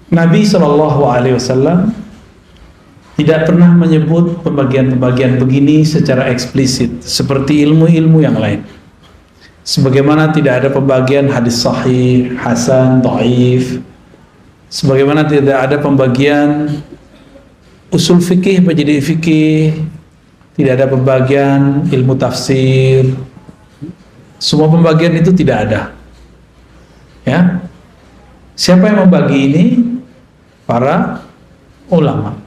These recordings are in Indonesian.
Nabi SAW tidak pernah menyebut pembagian-pembagian begini secara eksplisit seperti ilmu-ilmu yang lain. Sebagaimana tidak ada pembagian hadis sahih, hasan, dhaif. Sebagaimana tidak ada pembagian usul fikih menjadi fikih, tidak ada pembagian ilmu tafsir. Semua pembagian itu tidak ada. Ya. Siapa yang membagi ini? Para ulama.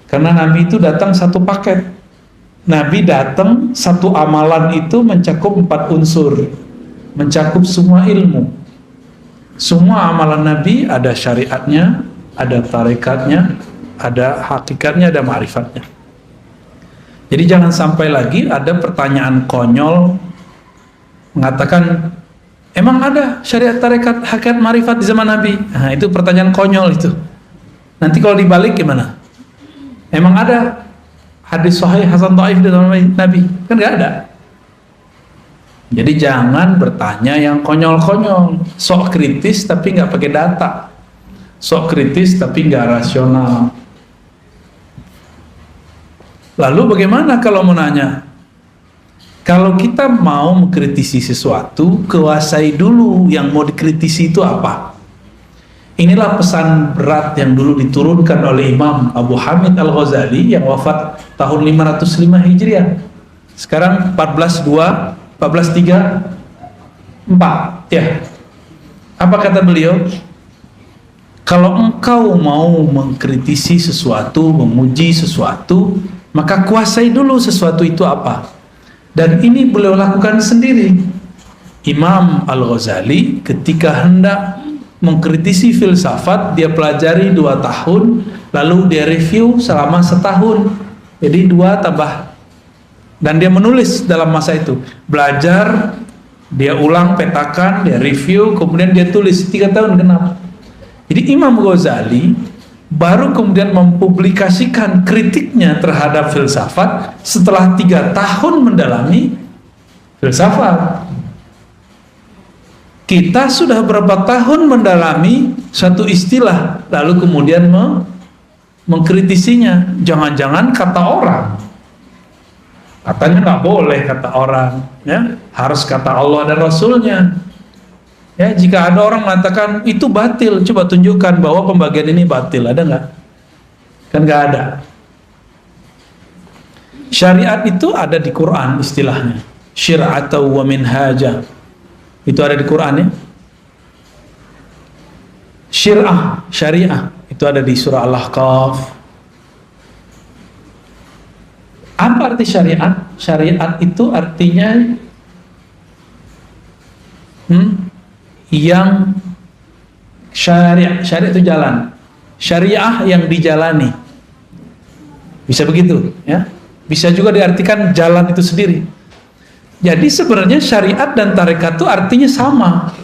Karena Nabi itu datang satu paket. Nabi datang satu amalan itu mencakup 4 unsur, mencakup semua ilmu. Semua amalan Nabi ada syariatnya, ada tarekatnya, ada hakikatnya, ada ma'rifatnya. Jadi jangan sampai lagi ada pertanyaan konyol mengatakan, emang ada syariat, tarekat, hakikat, ma'rifat di zaman Nabi? Nah, itu pertanyaan konyol itu. Nanti kalau dibalik gimana? Emang ada hadis sahih, hasan, dhaif di zaman Nabi? Kan nggak ada. Jadi jangan bertanya yang konyol-konyol, sok kritis tapi nggak pakai data, sok kritis tapi nggak rasional. Lalu bagaimana kalau mau nanya? Kalau kita mau mengkritisi sesuatu, kuasai dulu yang mau dikritisi itu apa. Inilah pesan berat yang dulu diturunkan oleh Imam Abu Hamid Al-Ghazali yang wafat tahun 505 Hijriah. Sekarang 1434 ya. Apa kata beliau? Kalau engkau mau mengkritisi sesuatu, memuji sesuatu, maka kuasai dulu sesuatu itu apa. Dan ini beliau lakukan sendiri. Imam Al-Ghazali ketika hendak mengkritisi filsafat, dia pelajari 2 tahun, lalu dia review selama 1 tahun. Jadi 2 tambah. Dan dia menulis dalam masa itu. Belajar, dia ulang, petakan, dia review, kemudian dia tulis 3 tahun genap. Jadi Imam Ghazali baru kemudian mempublikasikan kritiknya terhadap filsafat setelah 3 tahun mendalami filsafat. Kita sudah berapa tahun mendalami satu istilah, lalu kemudian mengkritisinya. Jangan-jangan kata orang, katanya nggak boleh kata orang, ya harus kata Allah dan Rasulnya. Ya, jika ada orang mengatakan itu batil, coba tunjukkan bahwa pembagian ini batil, ada nggak? Kan nggak ada. Syariat itu ada di Quran istilahnya, syir'atan wa minhaja. Itu ada di Quran ya. Syir'ah, syariah, itu ada di surah Al-Ahqaf. Apa arti syariat? Syariat itu artinya yang syariat itu jalan. Syariah yang dijalani. Bisa begitu ya. Bisa juga diartikan jalan itu sendiri. Jadi sebenarnya syariat dan tarekat itu artinya sama.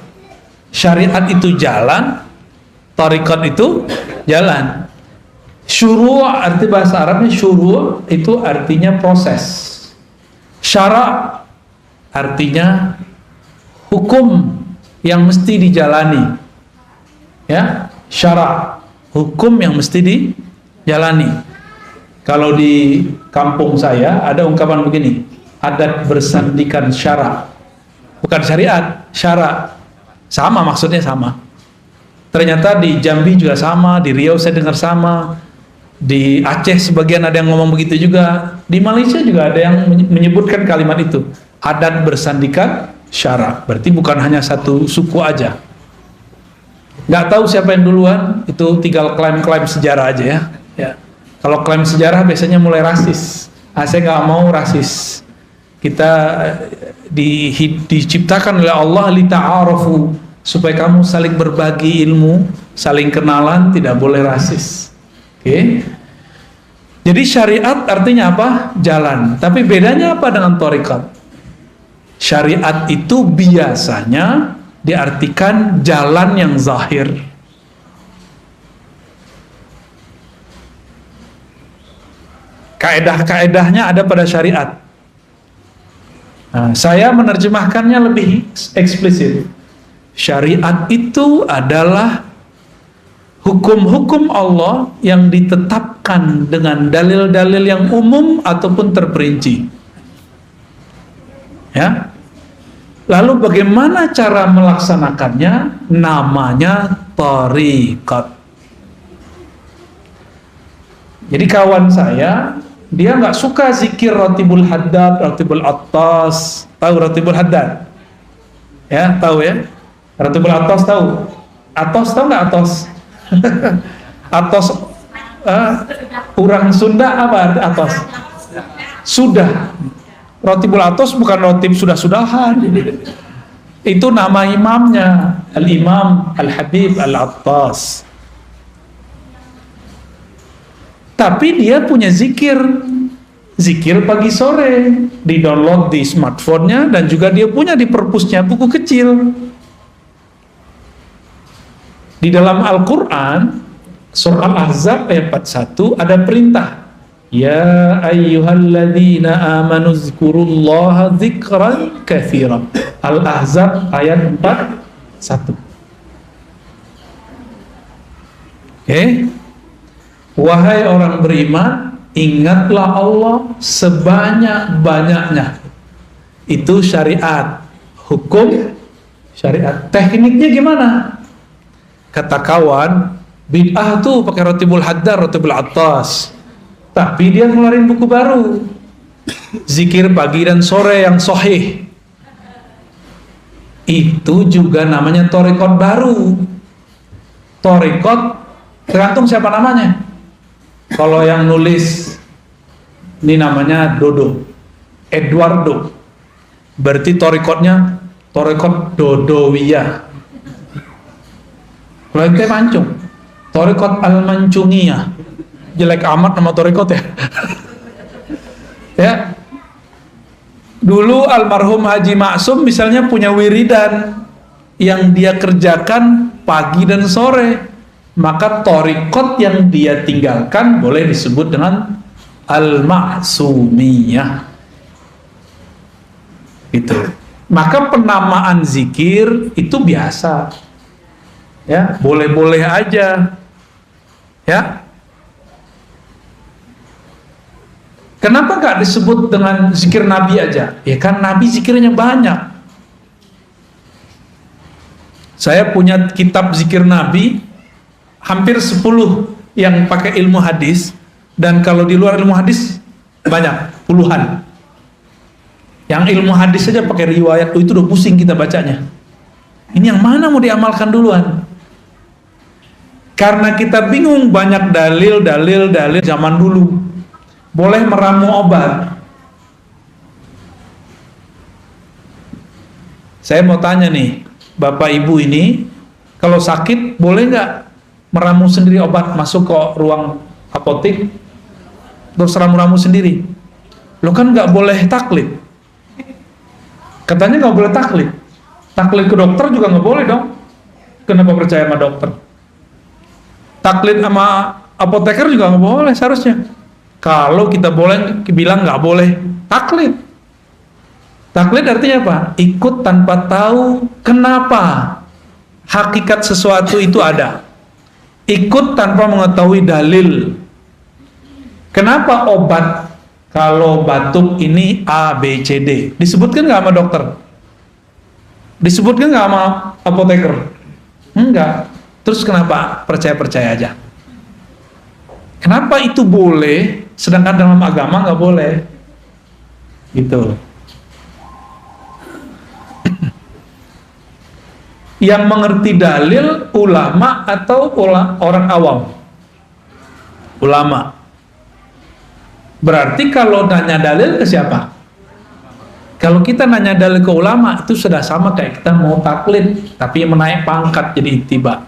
Syariat itu jalan, tarekat itu jalan. Syuru' arti bahasa Arabnya syuru' itu artinya proses. Syara' artinya hukum yang mesti dijalani. Ya, syara' hukum yang mesti dijalani. Kalau di kampung saya ada ungkapan begini, adat bersandikan syara', bukan syariat, syara'. Sama, maksudnya sama. Ternyata di Jambi juga sama, di Riau saya dengar sama, di Aceh sebagian ada yang ngomong begitu juga, di Malaysia juga ada yang menyebutkan kalimat itu, adat bersandikan syara'. Berarti bukan hanya satu suku aja. Nggak tahu siapa yang duluan, itu tinggal klaim-klaim sejarah aja ya. Ya. Kalau klaim sejarah biasanya mulai rasis. Saya nggak mau rasis. Kita diciptakan oleh Allah lita'arafu, supaya kamu saling berbagi ilmu, saling kenalan, tidak boleh rasis. Oke. Jadi syariat artinya apa? Jalan. Tapi bedanya apa dengan tarekat? Syariat itu biasanya diartikan jalan yang zahir. Kaedah-kaedahnya ada pada syariat. Nah, saya menerjemahkannya lebih eksplisit. Syariat itu adalah hukum-hukum Allah yang ditetapkan dengan dalil-dalil yang umum ataupun terperinci. Ya. Lalu bagaimana cara melaksanakannya? Namanya thariqat. Jadi kawan saya, dia nggak suka zikir Ratibul Haddad, Ratibul Attas. Tahu Ratibul Haddad? Ya, tahu ya? Ratibul Attas tahu? Atos tahu nggak Atos? Atos, orang Sunda apa Atos? Sudah. Ratibul Atos bukan ratib sudah-sudahan. Itu nama imamnya, Al-Imam Al-Habib Al-Attas. Tapi dia punya zikir pagi sore, di-download di smartphone-nya, dan juga dia punya di perpusnya buku kecil. Di dalam Al-Quran, surah Al-Ahzab ayat 41 ada perintah, ya ayyuhalladzina amanu zkurullaha dzikran katsiran. Al-Ahzab ayat 41. Oke. Wahai orang beriman, ingatlah Allah sebanyak-banyaknya. Itu syariat, hukum syariat. Tekniknya gimana? Kata kawan, bid'ah tuh pakai Ratibul Haddad, Ratibul Attas. Tapi dia ngeluarin buku baru, zikir pagi dan sore yang sahih. Itu juga namanya thariqat baru. Thariqat tergantung siapa namanya. Kalau yang nulis ini namanya Dodo, Eduardo, berarti thariqatnya thariqat Dodowiyah. Kalau ente mancung, thariqat Al-Mancungiyah. Jelek amat nama thariqat ya. Ya. Dulu almarhum Haji Maksum misalnya punya wiridan yang dia kerjakan pagi dan sore. Maka thariqat yang dia tinggalkan boleh disebut dengan Al-Maksumiyah. Gitu. Maka penamaan zikir itu biasa. Ya, boleh-boleh aja. Ya. Kenapa nggak disebut dengan zikir Nabi aja? Ya kan Nabi zikirnya banyak. Saya punya kitab zikir Nabi hampir 10 yang pakai ilmu hadis, dan kalau di luar ilmu hadis banyak, puluhan. Yang ilmu hadis saja pakai riwayat, itu udah pusing kita bacanya. Ini yang mana mau diamalkan duluan? Karena kita bingung, banyak dalil zaman dulu. Boleh meramu obat. Saya mau tanya nih, Bapak Ibu ini, kalau sakit boleh nggak meramu sendiri obat, masuk ke ruang apotek terus ramu-ramu sendiri? Lo kan nggak boleh taklid, katanya nggak boleh taklid. Taklid ke dokter juga nggak boleh dong. Kenapa percaya sama dokter? Taklid sama apoteker juga nggak boleh seharusnya. Kalau kita boleh bilang nggak boleh taklid. Taklid artinya apa? Ikut tanpa tahu kenapa hakikat sesuatu itu ada. Ikut tanpa mengetahui dalil. Kenapa obat kalau batuk ini A, B, C, D? Disebutkan nggak sama dokter? Disebutkan nggak sama apoteker? Enggak. Terus kenapa percaya-percaya aja? Kenapa itu boleh, sedangkan dalam agama nggak boleh? Gitu. Yang mengerti dalil ulama atau orang awam? Ulama. Berarti kalau nanya dalil ke siapa? Kalau kita nanya dalil ke ulama, itu sudah sama kayak kita mau taklid tapi menaik pangkat jadi ittiba.